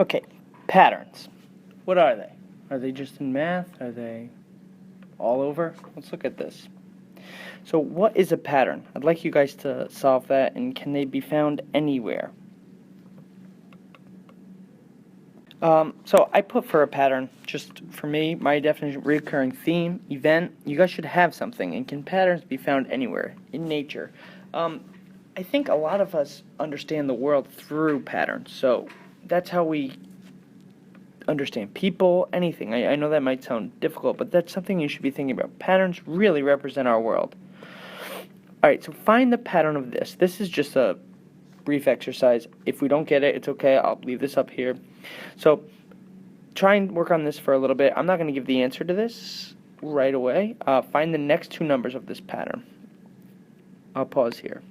Okay, patterns. What are they? Are they just in math? Are they all over? Let's look at this. So what is a pattern? I'd like you guys to solve that, and can they be found anywhere? So I put for a pattern, just for me, my definition, recurring theme, event. You guys should have something, and can patterns be found anywhere in nature? I think a lot of us understand the world through patterns, so that's how we understand people, anything. I know that might sound difficult, but that's something you should be thinking about. Patterns really represent our world. Alright, so find the pattern of this. This is just a brief exercise. If we don't get it, it's okay. I'll leave this up here. So try and work on this for a little bit. I'm not going to give the answer to this right away. Find the next two numbers of this pattern. I'll pause here.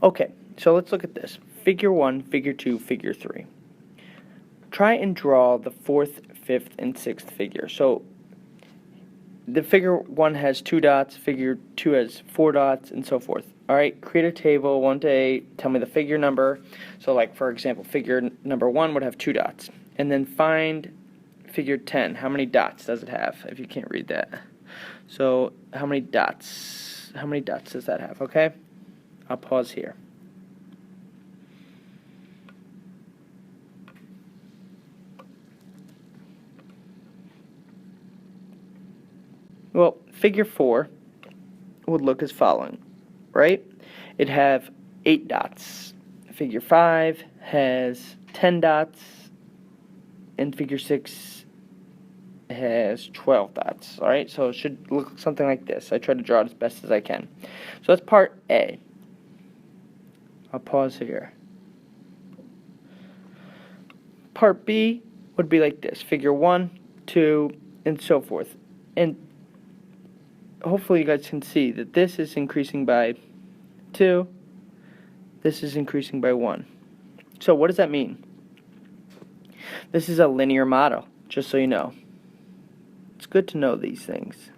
Okay, so let's look at this. Figure 1, Figure 2, Figure 3. Try and draw the 4th, 5th, and 6th figure. So the Figure 1 has 2 dots, Figure 2 has 4 dots, and so forth. Alright, create a table, 1 to 8, tell me the figure number. So like, for example, figure number 1 would have 2 dots. And then find figure 10. How many dots does it have, if you can't read that? So how many dots does that have, okay? I'll pause here. Well, figure 4 would look as following, right? It'd have 8 dots. Figure 5 has 10 dots, and figure 6 has 12 dots. Alright, so it should look something like this. I try to draw it as best as I can. So that's part A. I'll pause here. Part B would be like this. Figure 1, 2, and so forth. And hopefully you guys can see that this is increasing by 2, this is increasing by 1. So what does that mean? This is a linear model, just so you know. It's good to know these things.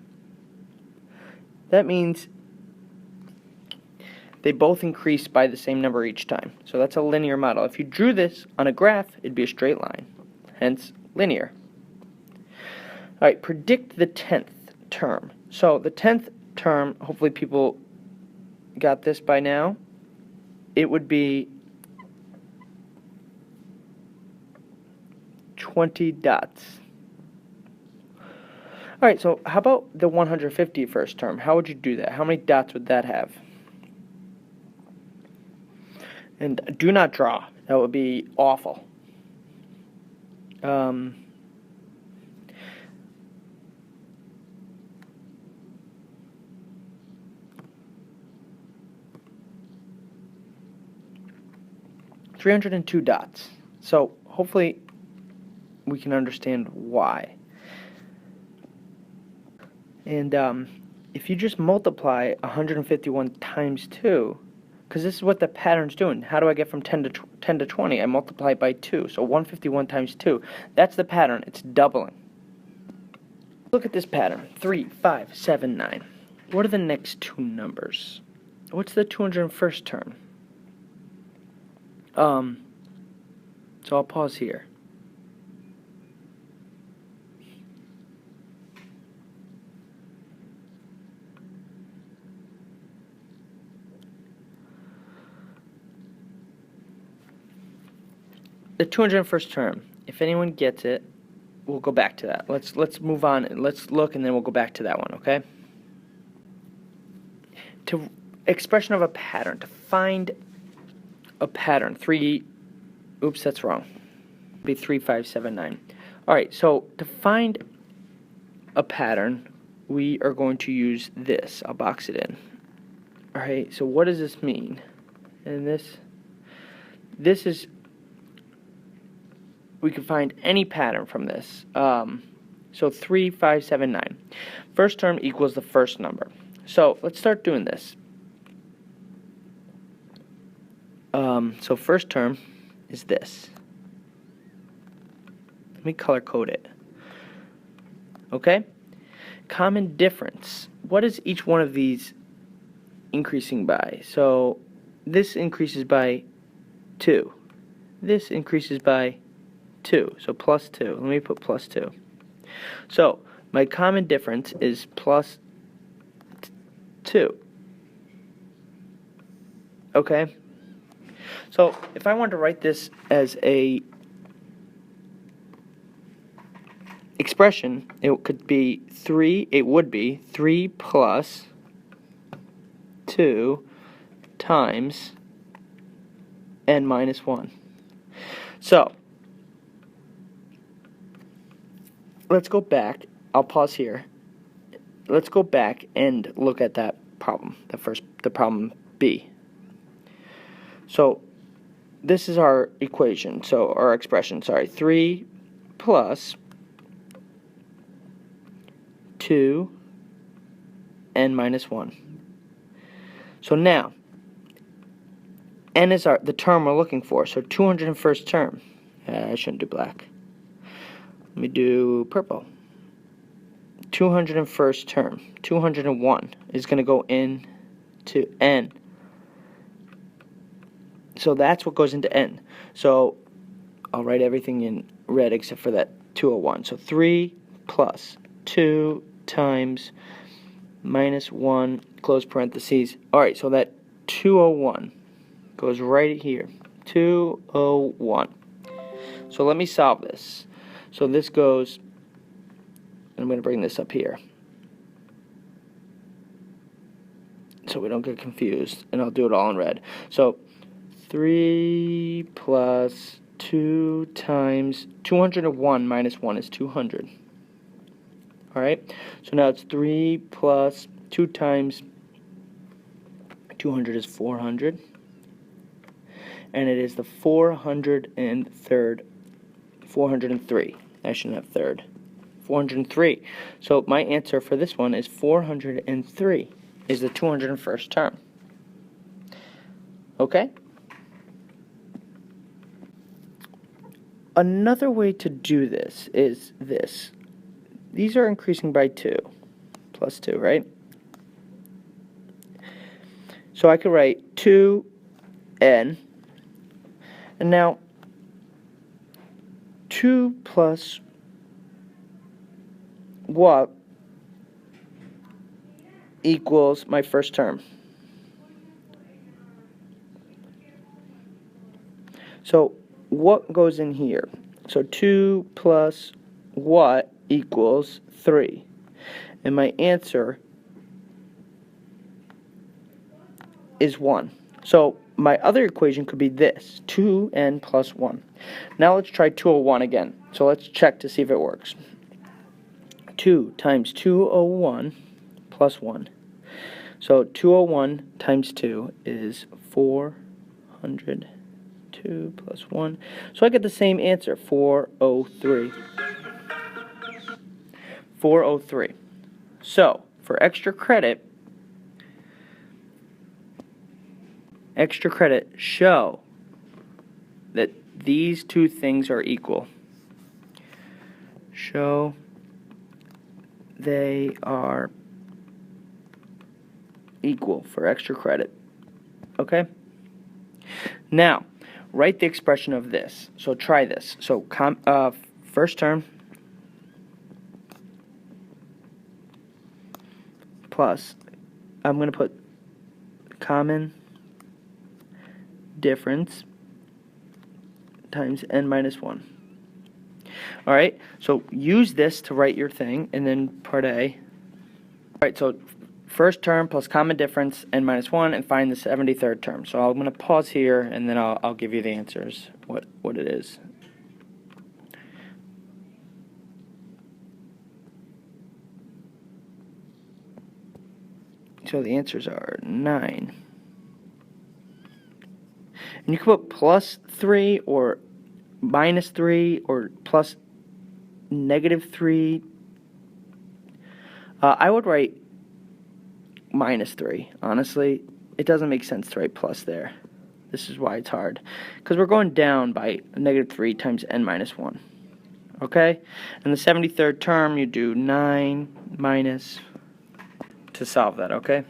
That means they both increase by the same number each time. So that's a linear model. If you drew this on a graph, it'd be a straight line, hence linear. Alright, predict the 10th term. So the 10th term, hopefully people got this by now. It would be 20 dots. Alright, so how about the 151st term? How would you do that? How many dots would that have? And do not draw. That would be awful. 302 dots. So hopefully we can understand why. And if you just multiply 151 times 2, because this is what the pattern's doing. How do I get from 10 to 20? I multiply it by 2. So 151 times 2. That's the pattern. It's doubling. Look at this pattern. 3, 5, 7, 9. What are the next two numbers? What's the 201st term? So I'll pause here. The 201st term, if anyone gets it, we'll go back to that. Let's move on and let's look, and then we'll go back to that one, okay? To expression of a pattern, to find a pattern. Oops, that's wrong. It'd be 3, 5, 7, 9. Alright, so to find a pattern, we are going to use this. I'll box it in. Alright, so what does this mean? And this is, we can find any pattern from this. So 3, 5, 7, 9. First term equals the first number. So let's start doing this. So first term is this. Let me color code it. Okay? Common difference. What is each one of these increasing by? So this increases by 2. This increases by 2, so plus 2. Let me put plus 2. So my common difference is plus 2. Okay? So if I wanted to write this as a expression, it would be 3 plus 2 times n minus 1. So let's go back. I'll pause here. Let's go back and look at that problem, the problem B. So this is our equation, so our expression, sorry, 3 plus 2 n minus 1. So now, n is the term we're looking for, so 201st term. I shouldn't do black. Let me do purple. 201st term, 201 is going to go into n. So that's what goes into n. So I'll write everything in red except for that 201. So 3 plus 2 times minus 1, close parentheses. Alright, so that 201 goes right here. 201. So let me solve this. So this goes, I'm going to bring this up here so we don't get confused, and I'll do it all in red. So 3 plus 2 times 201 minus 1 is 200. Alright, so now it's 3 plus 2 times 200 is 400. And it is the 403. I shouldn't have third. 403. So my answer for this one is 403 is the 201st term. Okay? Another way to do this is this. These are increasing by 2. Plus 2, right? So I could write 2n. And now 2 plus what equals my first term. So what goes in here? So 2 plus what equals 3. And my answer is 1. So my other equation could be this, 2n plus 1. Now let's try 201 again. So let's check to see if it works. 2 times 201 plus 1. So 201 times 2 is 402 plus 1. So I get the same answer, 403. 403. So for extra credit, show that these two things are equal. Show they are equal for extra credit. Okay? Now, write the expression of this. So try this. So first term plus, I'm going to put common difference times n minus 1. Alright, so use this to write your thing, and then part A. Alright, so first term plus common difference, n minus 1, and find the 73rd term. So I'm going to pause here, and then I'll give you the answers, what it is. So the answers are 9. And you can put plus 3 or minus 3 or plus negative 3. I would write minus 3. Honestly, it doesn't make sense to write plus there. This is why it's hard. Because we're going down by negative 3 times n minus 1. Okay? And the 73rd term, you do 9 minus to solve that, okay?